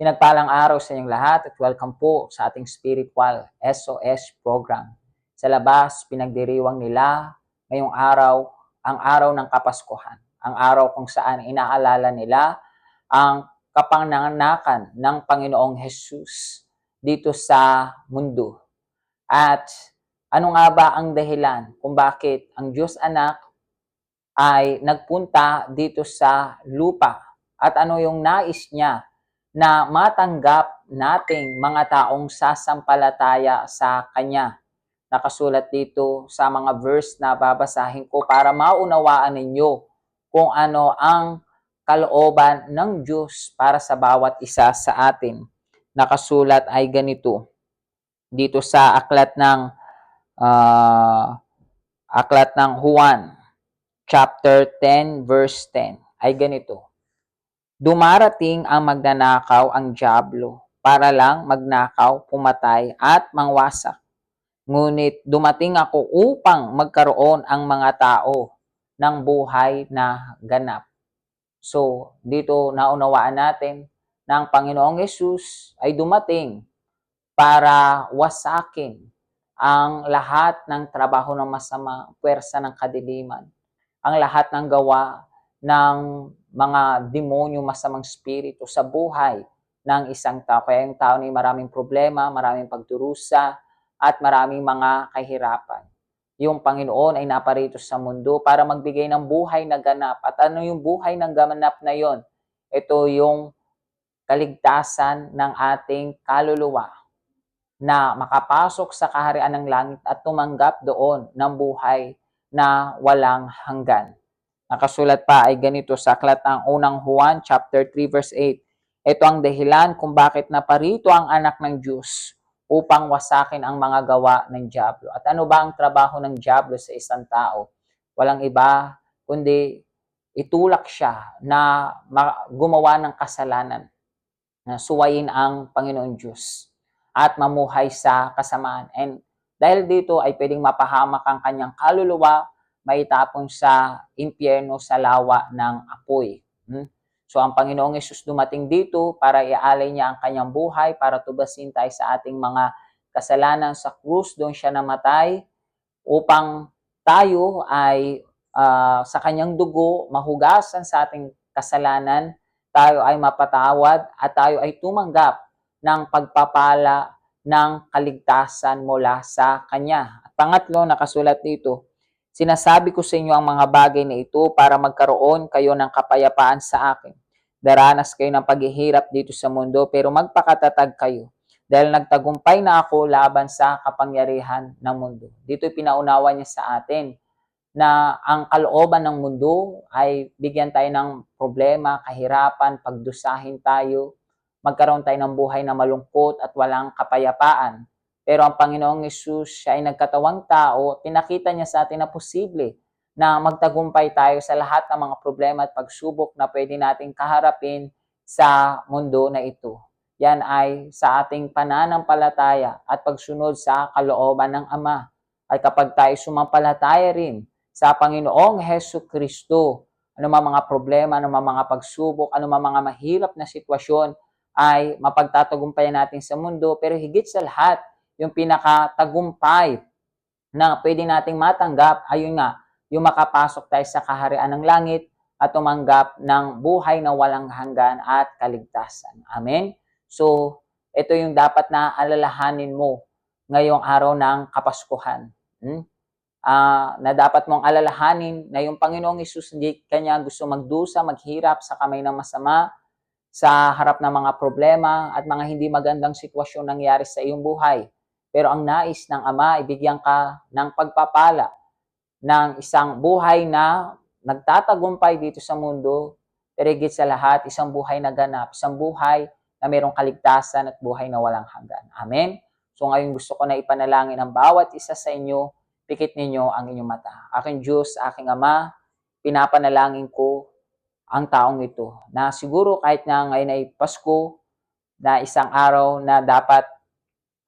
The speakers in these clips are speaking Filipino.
Pinagpalang araw sa inyong lahat at welcome po sa ating spiritual SOS program. Sa labas, pinagdiriwang nila ngayong araw, ang araw ng Kapaskuhan. Ang araw kung saan inaalala nila ang kapanganakan ng Panginoong Hesus dito sa mundo. At ano nga ba ang dahilan kung bakit ang Diyos Anak ay nagpunta dito sa lupa? At ano yung nais niya na matanggap nating mga taong sasampalataya sa Kanya? Nakasulat dito sa mga verse na babasahin ko para maunawaan ninyo kung ano ang kalooban ng Diyos para sa bawat isa sa atin. Nakasulat ay ganito dito sa aklat ng Juan chapter 10 verse 10 ay ganito: Dumarating ang magnanakaw ang dyablo para lang magnakaw, pumatay at mangwasak. Ngunit dumating ako upang magkaroon ang mga tao ng buhay na ganap. So, dito naunawaan natin na ang Panginoong Hesus ay dumating para wasakin ang lahat ng trabaho ng masama, puwersa ng kadiliman, ang lahat ng gawa ng mga demonyo, masamang spirito sa buhay ng isang tao. Kaya yung tao ay maraming problema, maraming pagdurusa, at maraming mga kahirapan. Yung Panginoon ay naparito sa mundo para magbigay ng buhay na ganap. At ano yung buhay ng ganap na yon? Ito yung kaligtasan ng ating kaluluwa na makapasok sa kaharian ng langit at tumanggap doon ng buhay na walang hanggan. Nakasulat pa ay ganito sa aklat ng unang Juan chapter 3 verse 8. Ito ang dahilan kung bakit naparito ang anak ng Diyos upang wasakin ang mga gawa ng dyablo. At ano ba ang trabaho ng dyablo sa isang tao? Walang iba kundi itulak siya na gumawa ng kasalanan, na suwayin ang Panginoon Diyos at mamuhay sa kasamaan. And dahil dito ay pwedeng mapahamak ang kanyang kaluluwa, maitapon sa impyerno sa lawa ng apoy. So ang Panginoong Hesus dumating dito para ialay niya ang kanyang buhay, para tubasin tayo sa ating mga kasalanan sa krus. Doon siya namatay upang tayo ay sa kanyang dugo mahugasan sa ating kasalanan, tayo ay mapatawad at tayo ay tumanggap ng pagpapala ng kaligtasan mula sa Kanya. At pangatlo, nakasulat dito, sinasabi ko sa inyo ang mga bagay na ito para magkaroon kayo ng kapayapaan sa akin. Daranas kayo ng paghihirap dito sa mundo, pero magpakatatag kayo dahil nagtagumpay na ako laban sa kapangyarihan ng mundo. Dito pinaunawa niya sa atin na ang kalooban ng mundo ay bigyan tayo ng problema, kahirapan, pagdusahin tayo, magkaroon tayo ng buhay na malungkot at walang kapayapaan. Pero ang Panginoong Hesus, siya ay nagkatawang tao, pinakita niya sa atin na posible na magtagumpay tayo sa lahat ng mga problema at pagsubok na pwede nating kaharapin sa mundo na ito. Yan ay sa ating pananampalataya at pagsunod sa kalooban ng Ama. At kapag tayo sumampalataya rin sa Panginoong Hesus Kristo, anumang mga problema, anumang mga pagsubok, anumang mga mahirap na sitwasyon ay mapagtatagumpayan natin sa mundo. Pero higit sa lahat, yung pinakatagumpay na pwede nating matanggap, ayun nga, yung makapasok tayo sa kaharian ng langit at tumanggap ng buhay na walang hanggan at kaligtasan. Amen? So, ito yung dapat na alalahanin mo ngayong araw ng Kapaskuhan. Na dapat mong alalahanin na yung Panginoong Hesus hindi kanya gusto magdusa, maghirap sa kamay ng masama, sa harap ng mga problema at mga hindi magandang sitwasyon nangyari sa iyong buhay. Pero ang nais ng Ama, ibigyan ka ng pagpapala ng isang buhay na nagtatagumpay dito sa mundo, pero higit sa lahat, isang buhay na ganap, isang buhay na mayroong kaligtasan at buhay na walang hanggan. Amen? So ngayon gusto ko na ipanalangin ang bawat isa sa inyo, pikit ninyo ang inyong mata. Aking Diyos, aking Ama, pinapanalangin ko ang taong ito, na siguro kahit na ngayon ay Pasko, na isang araw na dapat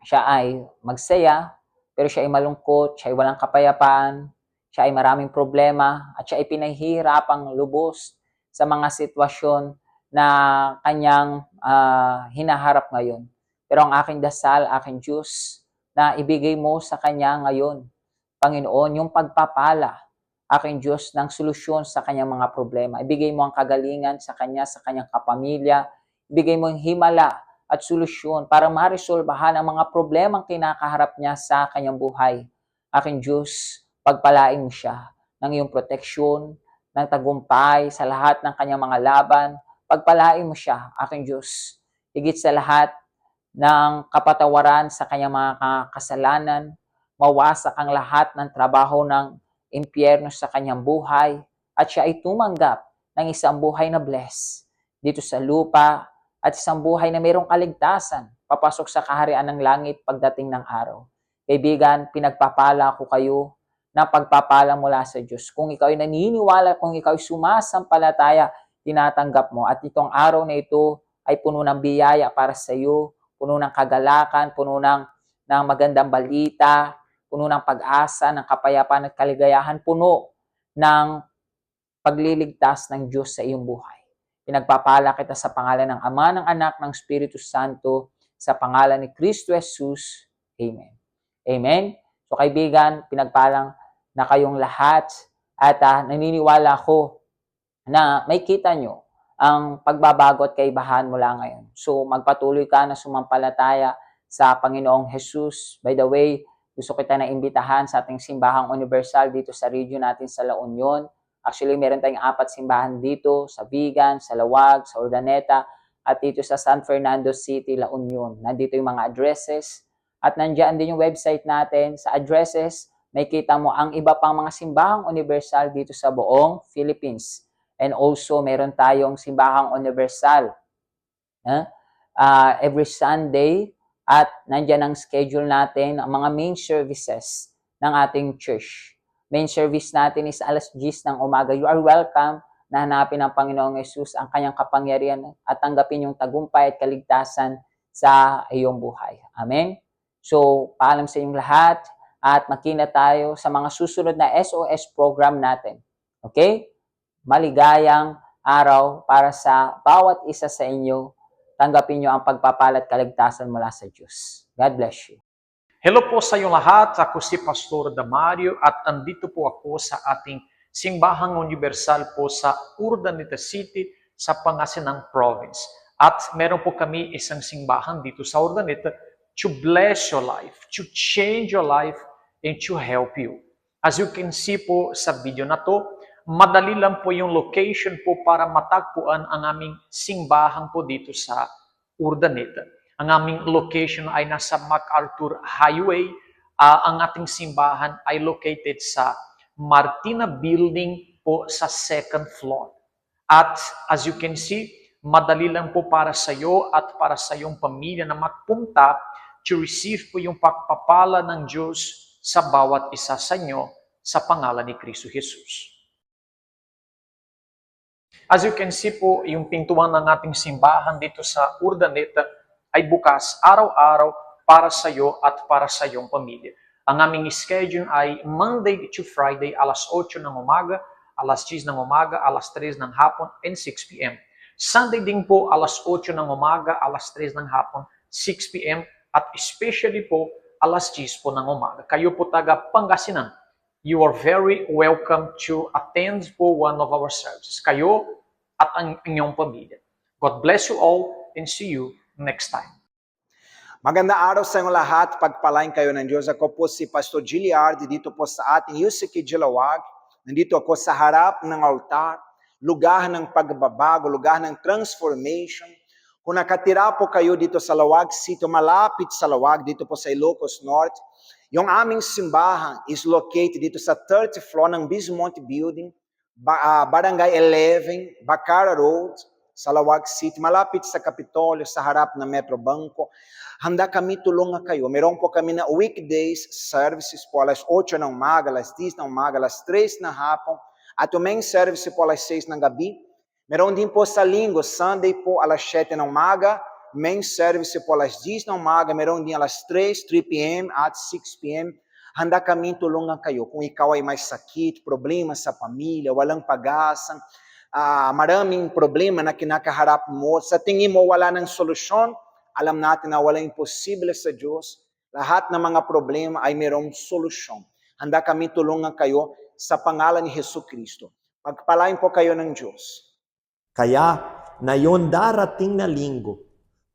siya ay magsaya, pero siya ay malungkot, siya ay walang kapayapaan, siya ay maraming problema, at siya ay pinahihirapang lubos sa mga sitwasyon na kanyang hinaharap ngayon. Pero ang aking dasal, aking Diyos, na ibigay mo sa kanya ngayon, Panginoon, yung pagpapala, aking Diyos, ng solusyon sa kanyang mga problema. Ibigay mo ang kagalingan sa kanya, sa kanyang kapamilya. Ibigay mo yung himala at solusyon para ma-resolbahan ang mga problemang kinakaharap niya sa kanyang buhay. Aking Diyos, pagpalain mo siya ng iyong proteksyon, ng tagumpay sa lahat ng kanyang mga laban. Pagpalain mo siya, aking Diyos. Higit sa lahat ng kapatawaran sa kanyang mga kasalanan, mawasak ang lahat ng trabaho ng impyerno sa kanyang buhay, at siya ay tumanggap ng isang buhay na bless dito sa lupa, at isang buhay na mayroong kaligtasan papasok sa kaharian ng langit pagdating ng araw. Kaibigan, pinagpapala ko kayo ng pagpapala mula sa Diyos. Kung ikaw ay naniniwala, kung ikaw ay sumasampalataya, tinatanggap mo. At itong araw na ito ay puno ng biyaya para sa iyo, puno ng kagalakan, puno ng magandang balita, puno ng pag-asa, ng kapayapaan at kaligayahan, puno ng pagliligtas ng Diyos sa iyong buhay. Pinagpapala kita sa pangalan ng Ama, ng Anak, ng Espiritu Santo, sa pangalan ni Kristo Jesus. Amen. Amen. So kaibigan, pinagpalang na kayong lahat at naniniwala ko na may kita nyo ang pagbabago at kaibahan mula ngayon. So magpatuloy ka na sumampalataya sa Panginoong Jesus. By the way, gusto kita na imbitahan sa ating simbahang universal dito sa region natin sa La Union. Actually, meron tayong 4 simbahan dito, sa Vigan, sa Lawag, sa Urdaneta, at dito sa San Fernando City, La Union. Nandito yung mga addresses, at nandiyan din yung website natin. Sa addresses, may kita mo ang iba pang mga simbahang universal dito sa buong Philippines. And also, meron tayong simbahang universal every Sunday, at nandiyan ang schedule natin, ang mga main services ng ating church. Main service natin is alas 10 ng umaga. You are welcome na hanapin ng Panginoong Yesus ang kanyang kapangyarihan at tanggapin yung tagumpay at kaligtasan sa iyong buhay. Amen? So, paalam sa inyong lahat at makina tayo sa mga susunod na SOS program natin. Okay? Maligayang araw para sa bawat isa sa inyo. Tanggapin nyo ang pagpapala at kaligtasan mula sa Diyos. God bless you. Hello po sa inyong lahat, ako si Pastor Damario at andito po ako sa ating Simbahang Universal po sa Urdaneta City sa Pangasinan Province. At meron po kami isang simbahan dito sa Urdaneta to bless your life, to change your life, and to help you. As you can see po sa video na to, madali lang po yung location po para matagpuan ang aming simbahan po dito sa Urdaneta. Ang aming location ay nasa MacArthur Highway. Ang ating simbahan ay located sa Martina Building po sa 2nd floor. At as you can see, madali lang po para sa iyo at para sa iyong pamilya na magpunta to receive po yung pagpapala ng Diyos sa bawat isa sa inyo sa pangalan ni Kristo Jesus. As you can see po, yung pintuan ng ating simbahan dito sa Urdaneta ay bukas araw-araw para sa iyo at para sa iyong pamilya. Ang aming schedule ay Monday to Friday, alas 8 ng umaga, alas 10 ng umaga, alas 3 ng hapon, and 6 p.m. Sunday din po, alas 8 ng umaga, alas 3 ng hapon, 6 p.m. at especially po, alas 10 po ng umaga. Kayo po taga Pangasinan, you are very welcome to attend po one of our services. Kayo at ang inyong pamilya. God bless you all and see you next time. Magandang araw sa inyong lahat. Pagpalain kayo ng Diyos. Ako po si Pastor Giliard, dito po sa ating UCK Gilawag. Nandito ako sa harap ng altar, lugar ng pagbabago, lugar ng transformation. Kung nakatira po kayo dito sa Lawag City, malapit sa Lawag, dito po sa Ilocos Norte, yung aming simbahan is located dito sa 30th floor ng Bismonte Building, Barangay 11, Bacara Road, sa Lawag City, malapit sa Kapitolyo, sa harap ng Metro Banco. Handa kami tulungan kayo. Meron po kami na weekdays services po alas 8 ng umaga, alas 10 ng umaga, alas 3 ng hapon, at yung main service po alas 6 ng gabi. Meron din po sa linggo, Sunday po alas 7 ng umaga, main service po alas 10 ng umaga, meron din alas 3 p.m. at 6 p.m. Handa kami tulungan kayo kung ikaw ay may sakit, problema sa pamilya, walang pag-asa, maraming problema na kinakaharap mo. Sa tingin mo wala ng solusyon, alam natin na walang imposible sa Diyos. Lahat ng mga problema ay mayroong solusyon. Handa kami tulungan kayo sa pangalan ni Hesus Kristo. Pagpalain po kayo ng Diyos. Kaya, ngayon darating na linggo,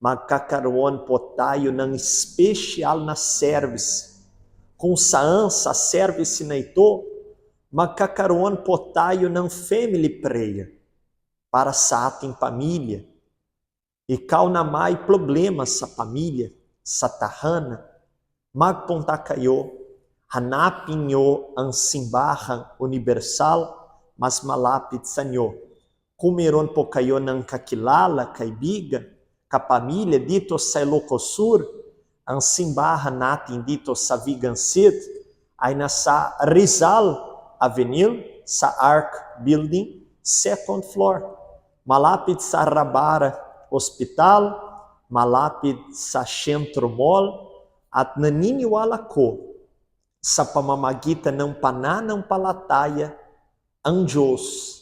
magkakaroon po tayo ng special na service. Kung saan sa service na ito, magkakaroon po tayo ng family prayer para sa ating pamilya. Ikaw na may problema sa pamilya, sa tahanan, magpunta kayo, hanapin nyo ang simbahang universal mas malapit sa inyo. Kung meron po kayo ng kakilala, kaibigan, kapamilya dito sa Ilocos Sur, ang simbahan natin dito sa Vigan City ay nasa Rizal Avenue, sa Arc Building, 2nd floor. Malapit sa Rabara Hospital, malapit sa Centro Mall, at naniniwala ko sa pamamagitan ng pananampalataya, ang Diyos,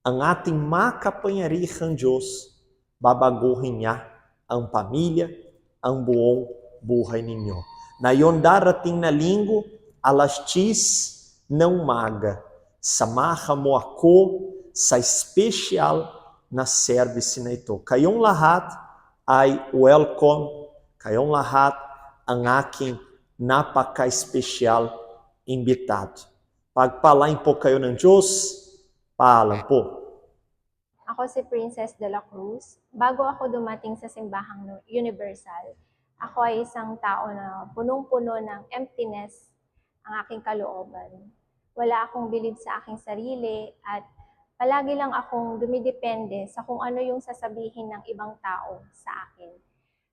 ang ating makapangyarihang Diyos, babaguhin niya ang pamilya, ang buong buhay ninyo. Ngayon darating na linggo, alas 10 ng umaga, samahan mo ako sa special na service na ito. Kayong lahat ay welcome. Kayong lahat ang aking napaka-special imbitado. Pagpalain po kayo ng Diyos. Paalam po. Ako si Princess de la Cruz. Bago ako dumating sa simbahang universal, ako ay isang tao na punong-puno ng emptiness ang aking kalooban. Wala akong bilib sa aking sarili at palagi lang akong dumidepende sa kung ano yung sasabihin ng ibang tao sa akin.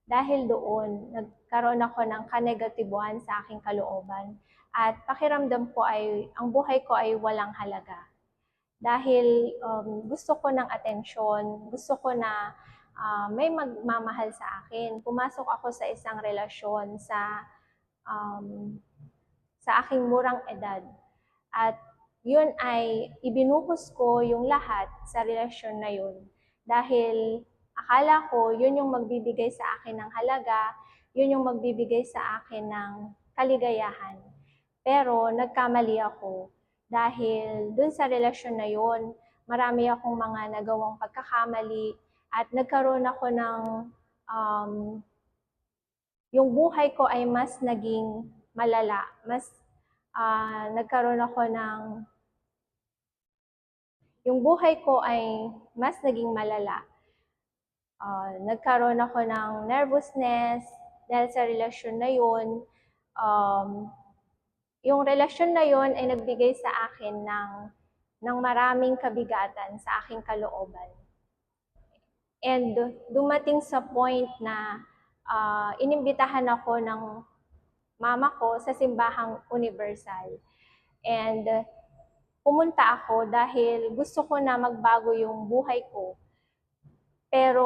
Dahil doon, nagkaroon ako ng kanegatibuhan sa aking kalooban at pakiramdam ko ay, ang buhay ko ay walang halaga. Dahil gusto ko ng atensyon, gusto ko na may magmamahal sa akin. Pumasok ako sa isang relasyon sa aking murang edad. At yun ay ibinuhos ko yung lahat sa relasyon na yun. Dahil akala ko yun yung magbibigay sa akin ng halaga, yun yung magbibigay sa akin ng kaligayahan. Pero nagkamali ako. Dahil dun sa relasyon na yun, marami akong mga nagawang pagkakamali at nagkaroon ako ng, yung buhay ko ay mas naging malala. Nagkaroon ako ng, yung buhay ko ay mas naging malala. Nagkaroon ako ng nervousness dahil sa relasyon na yun. Yung relasyon na yon ay nagbigay sa akin ng maraming kabigatan sa aking kalooban. And dumating sa point na inimbitahan ako ng mama ko sa simbahang universal. And pumunta ako dahil gusto ko na magbago yung buhay ko. Pero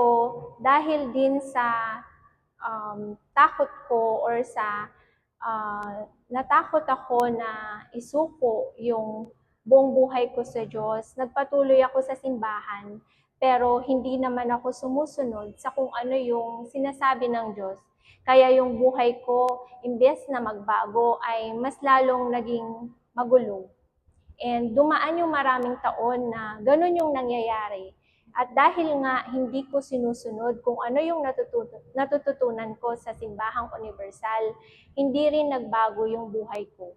dahil din sa takot ko or sa natakot ako na isuko yung buong buhay ko sa Diyos. Nagpatuloy ako sa simbahan, pero hindi naman ako sumusunod sa kung ano yung sinasabi ng Diyos. Kaya yung buhay ko, imbes na magbago, ay mas lalong naging magulo. And dumaan yung maraming taon na ganun yung nangyayari. At dahil nga hindi ko sinusunod kung ano yung natututunan ko sa simbahang universal, hindi rin nagbago yung buhay ko.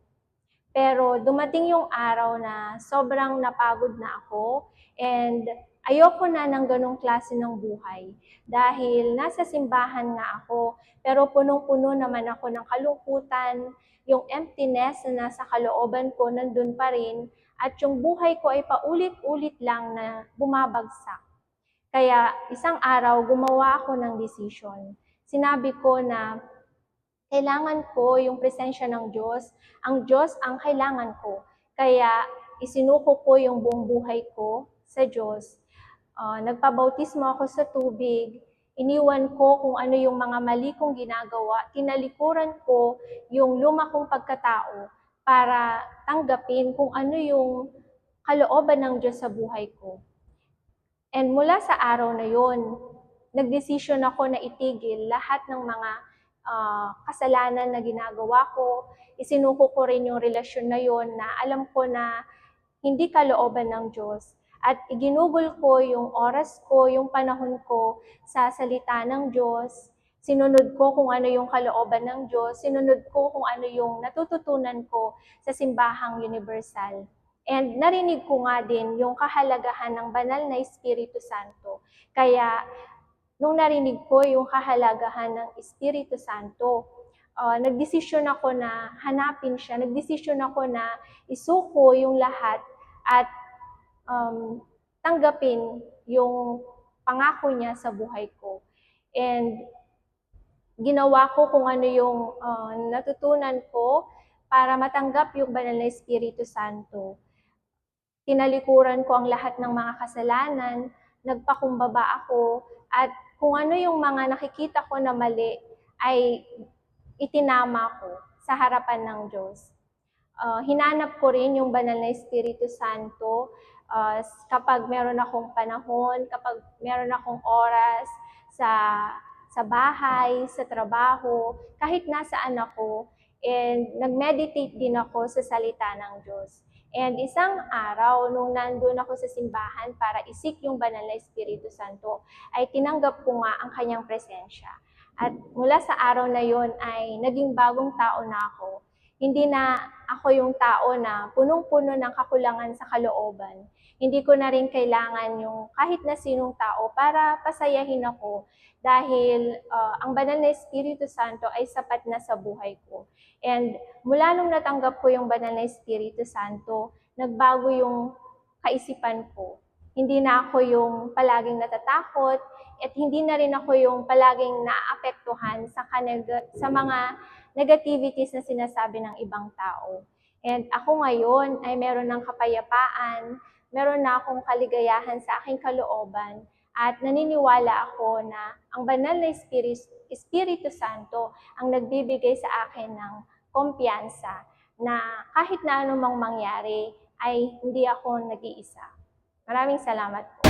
Pero dumating yung araw na sobrang napagod na ako and ayoko na ng ganong klase ng buhay. Dahil nasa simbahan nga ako, pero punong-puno naman ako ng kalungkutan, yung emptiness na nasa kalooban ko nandun pa rin, at yung buhay ko ay paulit-ulit lang na bumabagsak. Kaya isang araw, gumawa ako ng decision. Sinabi ko na kailangan ko yung presensya ng Diyos. Ang Diyos ang kailangan ko. Kaya isinuko ko yung buong buhay ko sa Diyos. Nagpabautismo ako sa tubig. Iniwan ko kung ano yung mga mali kong ginagawa. Tinalikuran ko yung luma kong pagkatao para tanggapin kung ano yung kalooban ng Diyos sa buhay ko. And mula sa araw na yon, nagdesisyon ako na itigil lahat ng mga kasalanan na ginagawa ko. Isinuko ko rin yung relasyon na yon na alam ko na hindi kalooban ng Diyos. At iginugol ko yung oras ko, yung panahon ko sa salita ng Diyos. Sinunod ko kung ano yung kalooban ng Diyos. Sinunod ko kung ano yung natututunan ko sa simbahang universal. And narinig ko nga din yung kahalagahan ng banal na Espiritu Santo. Kaya nung narinig ko yung kahalagahan ng Espiritu Santo, nagdesisyon ako na hanapin siya. Nagdesisyon ako na isuko yung lahat at tanggapin yung pangako niya sa buhay ko. And ginawa ko kung ano yung natutunan ko para matanggap yung banal na Espiritu Santo. Tinalikuran ko ang lahat ng mga kasalanan, nagpakumbaba ako, at kung ano yung mga nakikita ko na mali ay itinama ko sa harapan ng Diyos. Hinanap ko rin yung banal na Espiritu Santo kapag meron akong panahon, kapag meron akong oras sa bahay, sa trabaho, kahit nasaan ako, and nag-meditate din ako sa salita ng Diyos. And isang araw, nung nandun ako sa simbahan para isik yung banal na Espiritu Santo, ay tinanggap ko nga ang kanyang presensya. At mula sa araw na yon ay naging bagong tao na ako. Hindi na ako yung tao na punong-puno ng kakulangan sa kalooban. Hindi ko na rin kailangan yung kahit na sinong tao para pasayahin ako dahil ang banal na Espiritu Santo ay sapat na sa buhay ko. And mula nung natanggap ko yung banal na Espiritu Santo, nagbago yung kaisipan ko. Hindi na ako yung palaging natatakot at hindi na rin ako yung palaging naapektuhan sa mga negativities na sinasabi ng ibang tao. And ako ngayon ay meron ng kapayapaan, meron na akong kaligayahan sa aking kalooban, at naniniwala ako na ang banal na Espiritu Santo ang nagbibigay sa akin ng kumpiyansa na kahit na anumang mangyari ay hindi ako nag-iisa. Maraming salamat po.